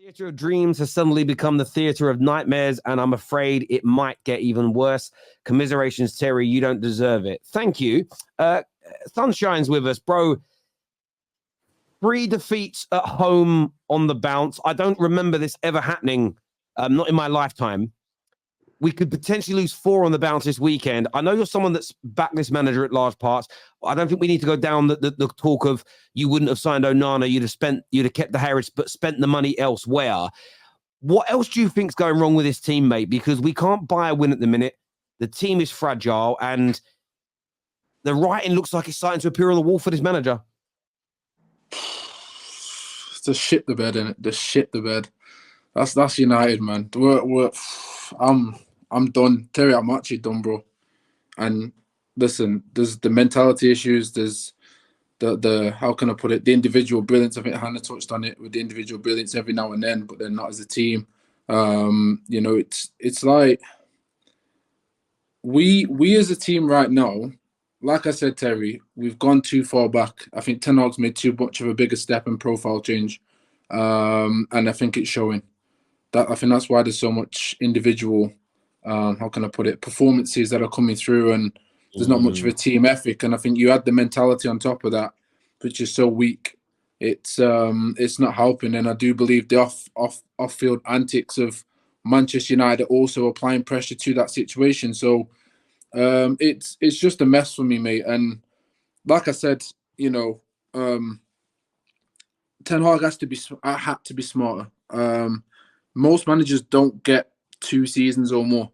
Theatre of dreams has suddenly become the theatre of nightmares, and I'm afraid it might get even worse. Commiserations, Terry. You don't deserve it. Thank you. Sunshine's with us, bro. 3 defeats at home on the bounce. I don't remember this ever happening, not in my lifetime. We could potentially lose 4 on the bounce this weekend. I know you're someone that's backed this manager at large parts. I don't think we need to go down the talk of you wouldn't have signed Onana, you'd have kept the Harris, but spent the money elsewhere. What else do you think's going wrong with this team, mate? Because we can't buy a win at the minute. The team is fragile, and the writing looks like it's starting to appear on the wall for this manager. Just shit the bed, innit? Just shit the bed. That's United, man. I'm done. Terry, I'm actually done, bro. And listen, there's the mentality issues, there's the how can I put it, the individual brilliance. I think Hannah touched on it with the individual brilliance every now and then, but then not as a team. You know, it's like we as a team right now, like I said, Terry, we've gone too far back. I think Ten Hag's made too much of a bigger step and profile change. And I think it's showing. I think that's why there's so much individual, how can I put it, performances that are coming through, and there's not much of a team ethic. And I think you add the mentality on top of that, which is so weak. It's not helping. And I do believe the off-field antics of Manchester United are also applying pressure to that situation. So it's just a mess for me, mate. And like I said, you know, Ten Hag had to be smarter. Most managers don't get 2 seasons or more.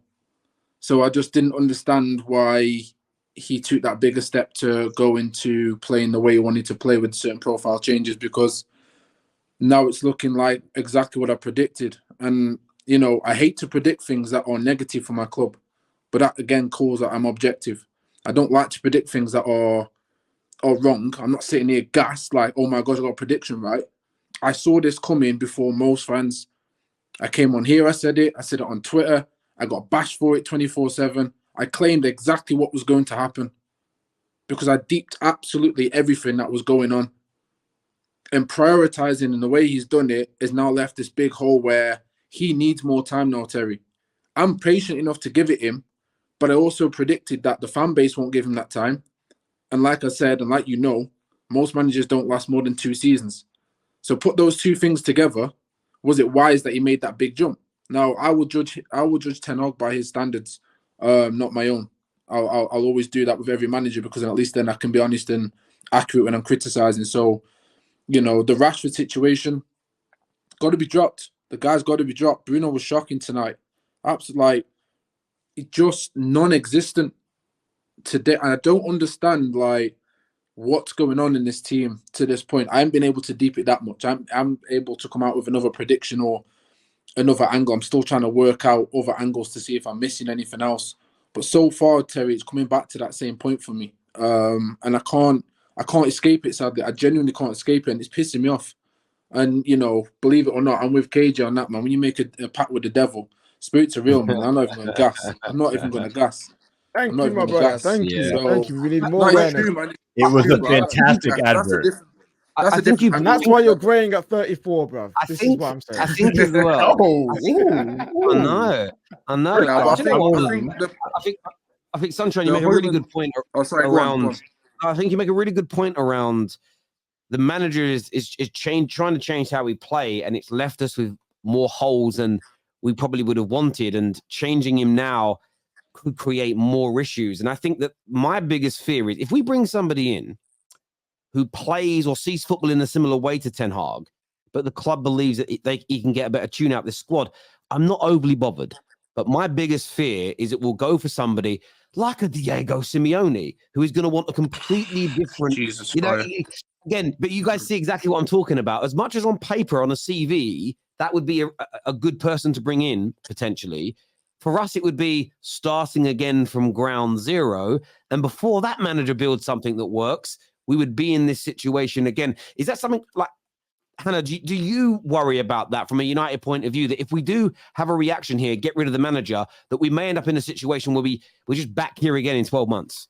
So I just didn't understand why he took that bigger step to go into playing the way he wanted to play with certain profile changes, because now it's looking like exactly what I predicted. And, you know, I hate to predict things that are negative for my club, but that, again, calls that I'm objective. I don't like to predict things that are wrong. I'm not sitting here gassed like, oh my gosh, I got a prediction right. I saw this coming before most fans. I came on here, I said it on Twitter. I got bashed for it 24/7. I claimed exactly what was going to happen because I deeped absolutely everything that was going on. And prioritizing in the way he's done it has now left this big hole where he needs more time now, Terry. I'm patient enough to give it him, but I also predicted that the fan base won't give him that time. And like I said, and like you know, most managers don't last more than 2 seasons. So put those 2 things together. Was it wise that he made that big jump? Now, I will judge Ten Hag by his standards, not my own. I'll always do that with every manager, because at least then I can be honest and accurate when I'm criticising. So, you know, the Rashford situation, got to be dropped. The guy's got to be dropped. Bruno was shocking tonight. Absolutely, like, just non-existent today. And I don't understand, like, what's going on in this team to this point. I haven't been able to deep it that much. I'm able to come out with another prediction or another angle. I'm still trying to work out other angles to see if I'm missing anything else. But so far, Terry, it's coming back to that same point for me. And I can't escape it, sadly. I genuinely can't escape it, and it's pissing me off. And, you know, believe it or not, I'm with KJ on that, man. When you make a pact with the devil, spirits are real, man. I'm not even going to gas. I'm not even going to gas. Thank you, my brother. Thank you. So, thank you. We need more awareness. It was a fantastic advert. I think and that's why you're graying at 34, bro. This is what I'm saying. I think as well. I know. I think Sunshine, you make a really good point around. I think you make a really good point around the manager is trying to change how we play, and it's left us with more holes than we probably would have wanted. And changing him now could create more issues. And I think that my biggest fear is if we bring somebody in who plays or sees football in a similar way to Ten Hag, but the club believes that he can get a better tune out of this squad, I'm not overly bothered. But my biggest fear is it will go for somebody like a Diego Simeone, who is going to want a completely different, again, but you guys see exactly what I'm talking about. As much as on paper, on a CV, that would be a good person to bring in, potentially. For us, it would be starting again from ground zero. And before that manager builds something that works, we would be in this situation again. Is that something like, Hannah, do you worry about that from a United point of view, that if we do have a reaction here, get rid of the manager, that we may end up in a situation where we're just back here again in 12 months?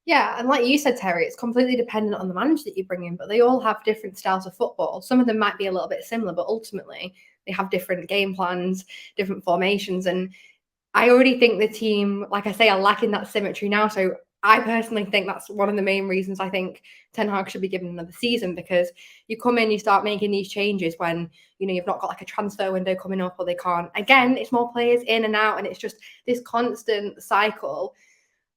Yeah, and like you said, Terry, it's completely dependent on the manager that you bring in, but they all have different styles of football. Some of them might be a little bit similar, but ultimately they have different game plans, different formations. And I already think the team, like I say, are lacking that symmetry now. So I personally think that's one of the main reasons I think Ten Hag should be given another season, because you come in, you start making these changes when, you know, you've not got like a transfer window coming up, or they can't. Again, it's more players in and out, and it's just this constant cycle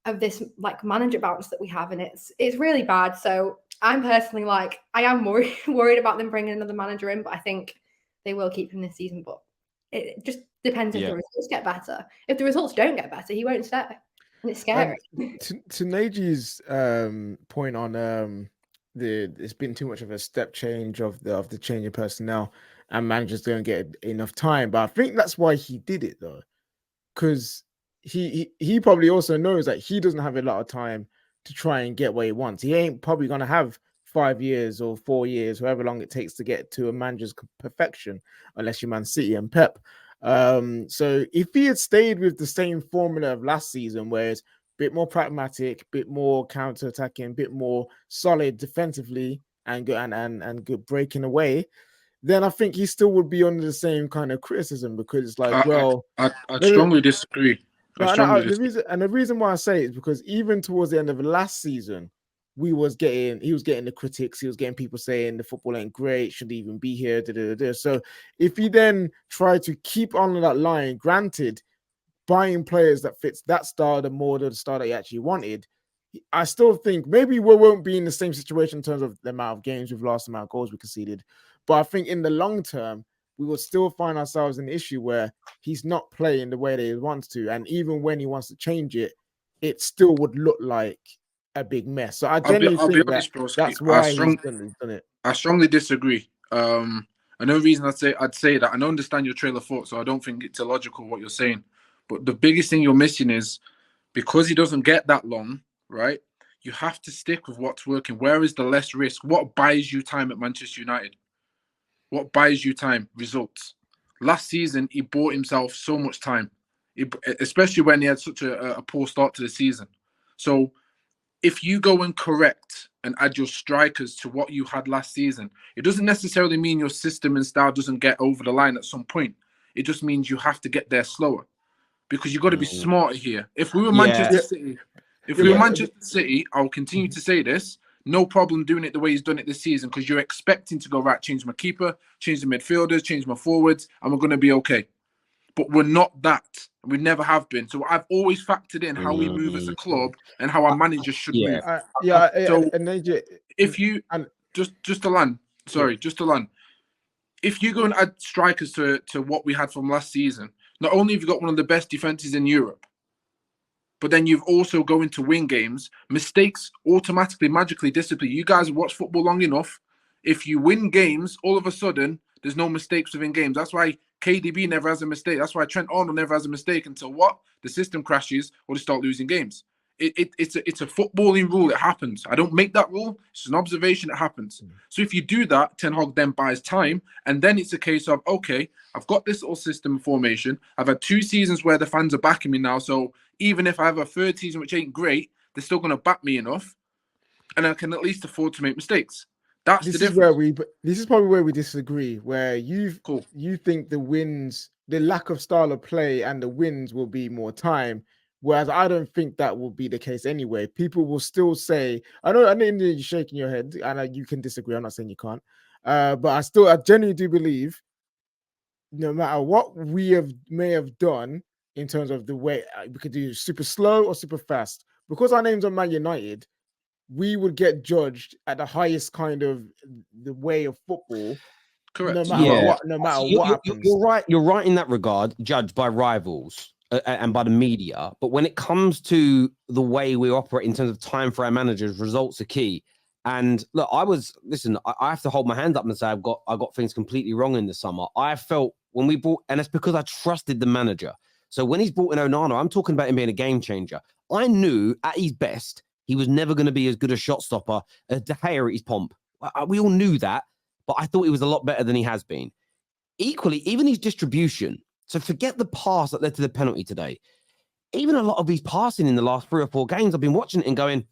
of this like manager bounce that we have, and it's really bad. So I'm personally like, I am worried about them bringing another manager in, but I think they will keep him this season. But it just depends if the results get better. If the results don't get better, he won't stay. And it's scary. To Naji's point on it's been too much of a step change of the change of personnel, and managers don't get enough time. But I think that's why he did it though, because he probably also knows that he doesn't have a lot of time to try and get what he wants. He ain't probably gonna have 5 years or 4 years, however long it takes to get to a manager's perfection, unless you're Man City and Pep. So if he had stayed with the same formula of last season, where it's a bit more pragmatic, a bit more counter-attacking, a bit more solid defensively and good breaking away, then I think he still would be under the same kind of criticism, because it's like, I strongly disagree. The reason why I say it is because even towards the end of the last season, he was getting the critics. He was getting people saying the football ain't great, should even be here. So if he then tried to keep on that line, granted, buying players that fits that style, the more the style that he actually wanted, I still think maybe we won't be in the same situation in terms of the amount of games we've lost, the amount of goals we conceded. But I think in the long term, we will still find ourselves in an issue where he's not playing the way that he wants to. And even when he wants to change it, it still would look like a big mess. So I genuinely think that's why he's done it. I strongly disagree. Another reason I'd say that, I don't understand your trail of thought, so I don't think it's illogical what you're saying. But the biggest thing you're missing is, because he doesn't get that long, right? You have to stick with what's working. Where is the less risk? What buys you time at Manchester United? What buys you time? Results. Last season, he bought himself so much time, especially when he had such a poor start to the season. So if you go and correct and add your strikers to what you had last season, it doesn't necessarily mean your system and style doesn't get over the line at some point. It just means you have to get there slower, because you've got to be smarter here. If we were Manchester City, I'll continue to say this, no problem doing it the way he's done it this season, because you're expecting to go, right, change my keeper, change the midfielders, change my forwards, and we're going to be okay. But we're not that. We never have been. So I've always factored in how we move as a club and how our managers should move. If you just to land, if you go and add strikers to what we had from last season, not only have you got one of the best defenses in Europe, but then you've also going to win games. Mistakes automatically, magically disappear. You guys watch football long enough. If you win games, all of a sudden, there's no mistakes within games. That's why KDB never has a mistake. That's why Trent Arnold never has a mistake until what? The system crashes or they start losing games. It's a footballing rule. It happens. I don't make that rule. It's an observation. It happens. So if you do that, Ten Hag then buys time. And then it's a case of, okay, I've got this little system formation. I've had 2 seasons where the fans are backing me now. So even if I have a 3rd season, which ain't great, they're still going to back me enough. And I can at least afford to make mistakes. That's the difference. This is probably where we disagree, where you think the lack of style of play and the wins will be more time. Whereas I don't think that will be the case anyway. People will still say, I know you're shaking your head, and you can disagree. I'm not saying you can't. But I genuinely do believe, no matter what we may have done in terms of the way we could do super slow or super fast, because our names are Man United, we would get judged at the highest kind of the way of football. Correct. No matter what happens. You're right in that regard, judged by rivals and by the media. But when it comes to the way we operate in terms of time for our managers, results are key. And look, I have to hold my hand up and say I got things completely wrong in the summer. I felt when we brought, and it's because I trusted the manager. So when he's brought in Onana, I'm talking about him being a game changer. I knew at his best, he was never going to be as good a shot stopper as De Gea at his pomp. We all knew that, but I thought he was a lot better than he has been. Equally, even his distribution. So forget the pass that led to the penalty today. Even a lot of his passing in the last 3 or 4 games, I've been watching it and going,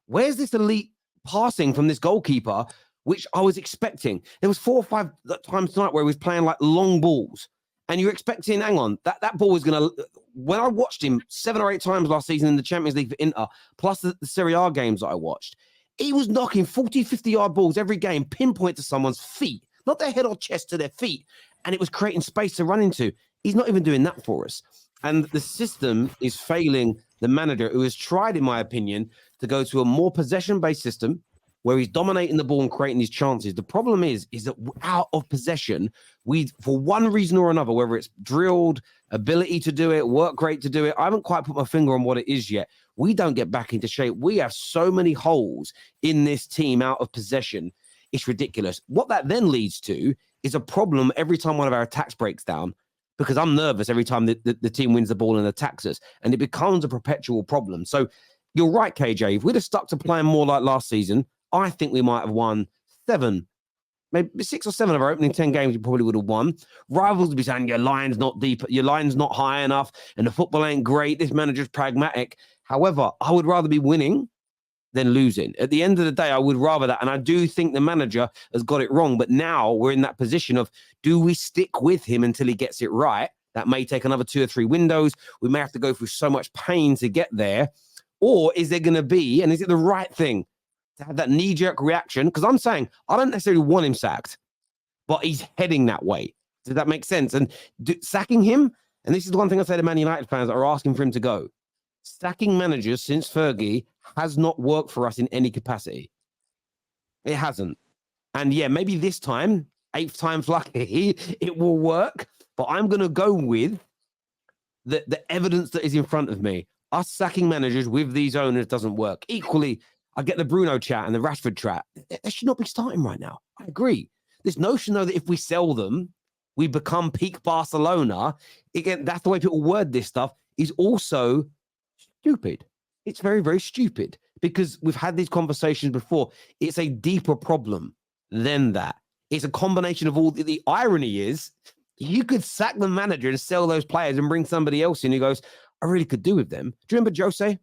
where's this elite passing from this goalkeeper which I was expecting. There was 4 or 5 times tonight where he was playing like long balls. And you're expecting, hang on, that ball is going to... When I watched him 7 or 8 times last season in the Champions League for Inter, plus the Serie A games that I watched, he was knocking 40, 50-yard balls every game, pinpoint to someone's feet, not their head or chest, to their feet. And it was creating space to run into. He's not even doing that for us. And the system is failing the manager, who has tried, in my opinion, to go to a more possession-based system where he's dominating the ball and creating these chances. The problem is that out of possession, we, for one reason or another, whether it's drilled, ability to do it, work rate to do it, I haven't quite put my finger on what it is yet. We don't get back into shape. We have so many holes in this team out of possession. It's ridiculous. What that then leads to is a problem every time one of our attacks breaks down, because I'm nervous every time the team wins the ball and attacks us, and it becomes a perpetual problem. So you're right, KJ. If we'd have stuck to playing more like last season, I think we might have won 7, maybe 6 or 7 of our opening 10 games. We probably would have won. Rivals would be saying your line's not deep, your line's not high enough, and the football ain't great. This manager's pragmatic. However, I would rather be winning than losing. At the end of the day, I would rather that. And I do think the manager has got it wrong. But now we're in that position of, do we stick with him until he gets it right? That may take another 2 or 3 windows. We may have to go through so much pain to get there. Or is there going to be, and is it the right thing to have that knee-jerk reaction? Because I'm saying I don't necessarily want him sacked, but he's heading that way. Does that make sense? And sacking him, and this is the one thing I say to Man United fans that are asking for him to go, sacking managers since Fergie has not worked for us in any capacity. It hasn't. And yeah, maybe this time, 8th time's lucky, it will work. But I'm going to go with the evidence that is in front of me. Us sacking managers with these owners doesn't work. Equally, I get the Bruno chat and the Rashford chat. They should not be starting right now. I agree. This notion, though, that if we sell them, we become peak Barcelona. Again, that's the way people word this stuff, is also stupid. It's very, very stupid, because we've had these conversations before. It's a deeper problem than that. It's a combination of all. The irony is, you could sack the manager and sell those players and bring somebody else in who goes, I really could do with them. Do you remember Jose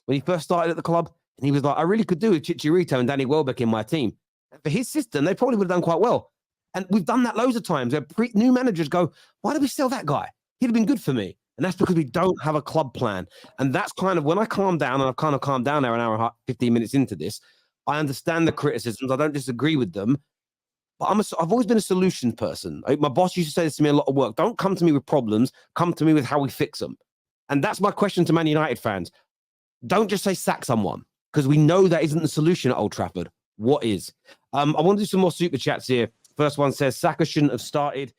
when he first started at the club? And he was like, I really could do with Chicharito and Danny Welbeck in my team. And for his system, they probably would have done quite well. And we've done that loads of times where new managers go, why did we sell that guy? He'd have been good for me. And that's because we don't have a club plan. And that's kind of when I calm down, and I've kind of calmed down now an hour and 15 minutes into this, I understand the criticisms. I don't disagree with them. But I've always been a solution person. My boss used to say this to me a lot of work. Don't come to me with problems. Come to me with how we fix them. And that's my question to Man United fans. Don't just say sack someone, because we know that isn't the solution at Old Trafford. What is? I want to do some more super chats here. First one says, Saka shouldn't have started.